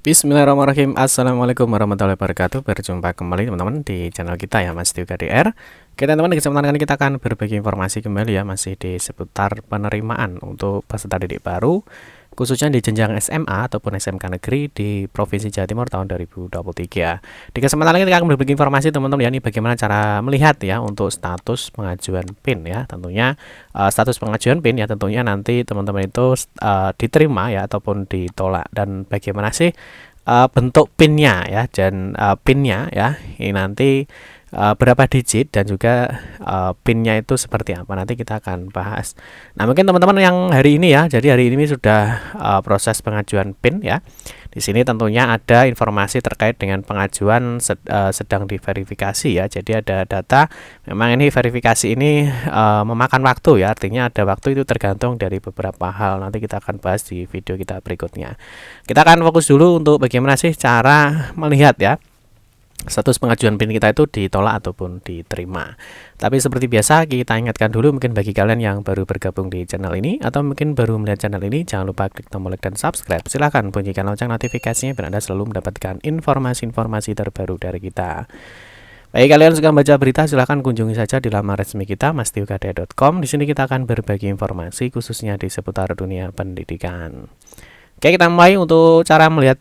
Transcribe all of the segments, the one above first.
Bismillahirrahmanirrahim. Assalamualaikum warahmatullahi wabarakatuh. Berjumpa kembali teman-teman di channel kita ya, Mas Tiuga DR. Oke teman-teman, di kesempatan kali kita akan berbagi informasi kembali ya, masih di seputar penerimaan untuk peserta didik baru, khususnya di jenjang SMA ataupun SMK negeri di Provinsi Jawa Timur tahun 2023. Di kesempatan ini kita akan berbagi informasi teman-teman ya, ini bagaimana cara melihat ya untuk status pengajuan PIN ya. Tentunya status pengajuan PIN ya tentunya nanti teman-teman itu diterima ya ataupun ditolak, dan bagaimana sih bentuk PIN-nya ya, dan PIN-nya ya ini nanti berapa digit, dan juga PIN-nya itu seperti apa, nanti kita akan bahas. Nah, mungkin teman-teman yang hari ini ya, jadi hari ini sudah proses pengajuan PIN ya. Di sini tentunya ada informasi terkait dengan pengajuan sedang diverifikasi ya. Jadi ada data, memang ini verifikasi ini memakan waktu ya, artinya ada waktu itu tergantung dari beberapa hal. Nanti kita akan bahas di video kita berikutnya. Kita akan fokus dulu untuk bagaimana sih cara melihat ya status pengajuan PIN kita itu ditolak ataupun diterima. Tapi seperti biasa kita ingatkan dulu, mungkin bagi kalian yang baru bergabung di channel ini atau mungkin baru melihat channel ini, jangan lupa klik tombol like dan subscribe. Silahkan bunyikan lonceng notifikasinya biar Anda selalu mendapatkan informasi-informasi terbaru dari kita. Bagi kalian yang suka baca berita, silahkan kunjungi saja di laman resmi kita mastiukadea.com. Di sini kita akan berbagi informasi khususnya di seputar dunia pendidikan. Oke, kita mulai untuk cara melihat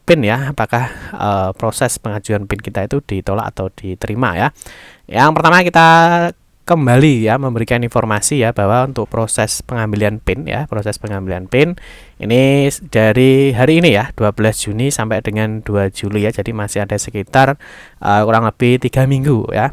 PIN ya, apakah proses pengajuan PIN kita itu ditolak atau diterima ya. Yang pertama kita kembali ya memberikan informasi ya, bahwa untuk proses pengambilan PIN ya, proses pengambilan PIN ini dari hari ini ya, 12 Juni sampai dengan 2 Juli ya, jadi masih ada sekitar kurang lebih 3 minggu ya.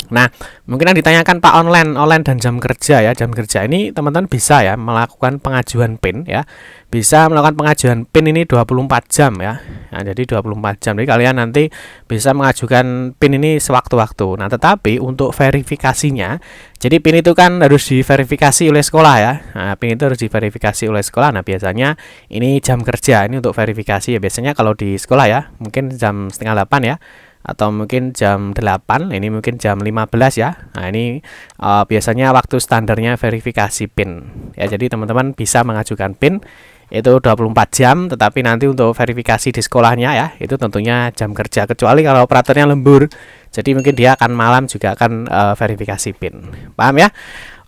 Nah, mungkin yang ditanyakan Pak, online dan jam kerja ya. Jam kerja ini teman-teman bisa ya melakukan pengajuan PIN ya. Bisa melakukan pengajuan PIN ini 24 jam ya. Nah, jadi 24 jam. Jadi kalian nanti bisa mengajukan PIN ini sewaktu-waktu. Nah, tetapi untuk verifikasinya, jadi PIN itu kan harus diverifikasi oleh sekolah ya. Nah, PIN itu harus diverifikasi oleh sekolah. Nah, biasanya ini jam kerja ini untuk verifikasi ya. Biasanya kalau di sekolah ya, mungkin jam setengah 8 ya, atau mungkin jam 8, ini mungkin jam 15 ya. Nah, ini biasanya waktu standarnya verifikasi PIN ya. Jadi teman-teman bisa mengajukan PIN itu 24 jam, tetapi nanti untuk verifikasi di sekolahnya ya, itu tentunya jam kerja, kecuali kalau operatornya lembur. Jadi mungkin dia akan malam juga akan verifikasi PIN. Paham ya?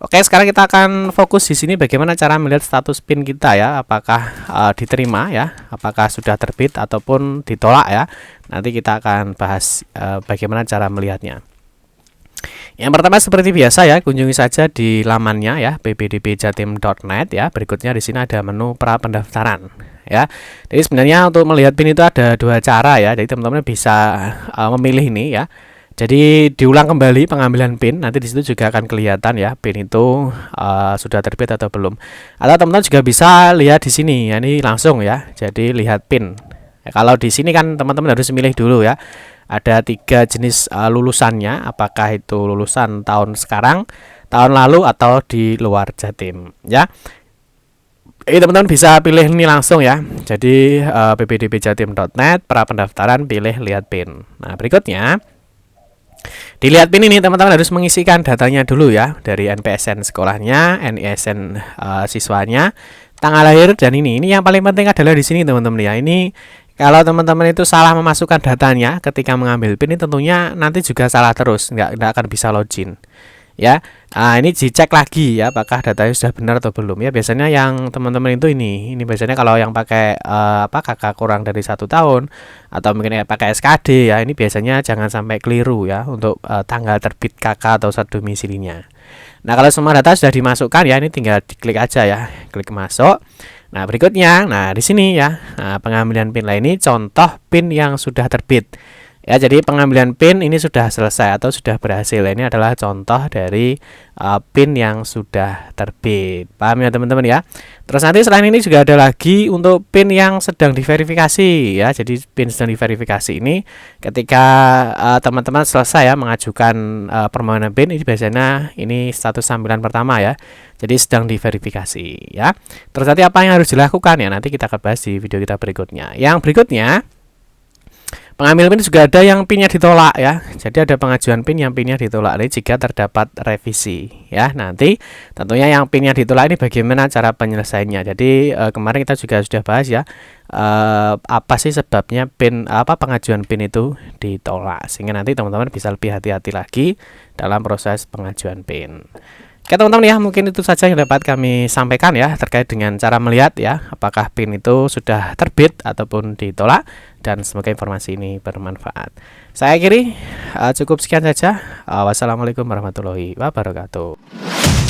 Oke, sekarang kita akan fokus di sini bagaimana cara melihat status PIN kita ya, apakah diterima ya, apakah sudah terbit ataupun ditolak ya. Nanti kita akan bahas bagaimana cara melihatnya. Yang pertama seperti biasa ya, kunjungi saja di lamannya ya, ppdbjatim.net ya. Berikutnya di sini ada menu pra pendaftaran ya. Jadi sebenarnya untuk melihat PIN itu ada dua cara ya. Jadi teman-teman bisa memilih ini ya. Jadi diulang kembali pengambilan PIN, nanti di situ juga akan kelihatan ya PIN itu sudah terbit atau belum. Atau teman-teman juga bisa lihat di sini ya, ini langsung ya. Jadi lihat PIN. Ya, kalau di sini kan teman-teman harus memilih dulu ya. Ada 3 jenis lulusannya, apakah itu lulusan tahun sekarang, tahun lalu, atau di luar Jatim ya. Ini teman-teman bisa pilih ini langsung ya. Jadi ppdbjatim.net pra pendaftaran, pilih lihat PIN. Nah, berikutnya dilihat PIN ini teman-teman harus mengisikan datanya dulu ya, dari NPSN sekolahnya, NISN siswanya, tanggal lahir, dan ini yang paling penting adalah di sini teman-teman ya. Ini kalau teman-teman itu salah memasukkan datanya ketika mengambil PIN, ini tentunya nanti juga salah terus, nggak akan bisa login ya. Nah, ini dicek lagi ya, apakah datanya sudah benar atau belum ya. Biasanya yang teman-teman itu ini biasanya kalau yang pakai kakak kurang dari 1 tahun atau mungkin pakai SKD ya, ini biasanya jangan sampai keliru ya untuk tanggal terbit kakak atau satu domisilinya. Nah, kalau semua data sudah dimasukkan ya, ini tinggal diklik aja ya, klik masuk. Nah, berikutnya, nah di sini ya, pengambilan PIN lain ini contoh PIN yang sudah terbit. Ya, jadi pengambilan PIN ini sudah selesai atau sudah berhasil. Ini adalah contoh dari PIN yang sudah terbit. Paham ya teman-teman ya? Terus nanti selain ini juga ada lagi untuk PIN yang sedang diverifikasi ya. Jadi PIN sedang diverifikasi ini ketika teman-teman selesai ya mengajukan permohonan PIN, ini biasanya ini status sambilan pertama ya. Jadi sedang diverifikasi ya. Terus nanti apa yang harus dilakukan ya, nanti kita akan bahas di video kita berikutnya. Yang berikutnya, Pengambil PIN juga ada yang PIN-nya ditolak ya. Jadi ada pengajuan PIN yang PIN-nya ditolak ini jika terdapat revisi ya. Nanti tentunya yang PIN-nya ditolak ini bagaimana cara penyelesaiannya. Jadi kemarin kita juga sudah bahas ya, apa sih sebabnya PIN pengajuan PIN itu ditolak, sehingga nanti teman-teman bisa lebih hati-hati lagi dalam proses pengajuan PIN. Oke teman-teman ya, mungkin itu saja yang dapat kami sampaikan ya terkait dengan cara melihat ya apakah PIN itu sudah terbit ataupun ditolak, dan semoga informasi ini bermanfaat. Saya akhiri, cukup sekian saja. Wassalamualaikum warahmatullahi wabarakatuh.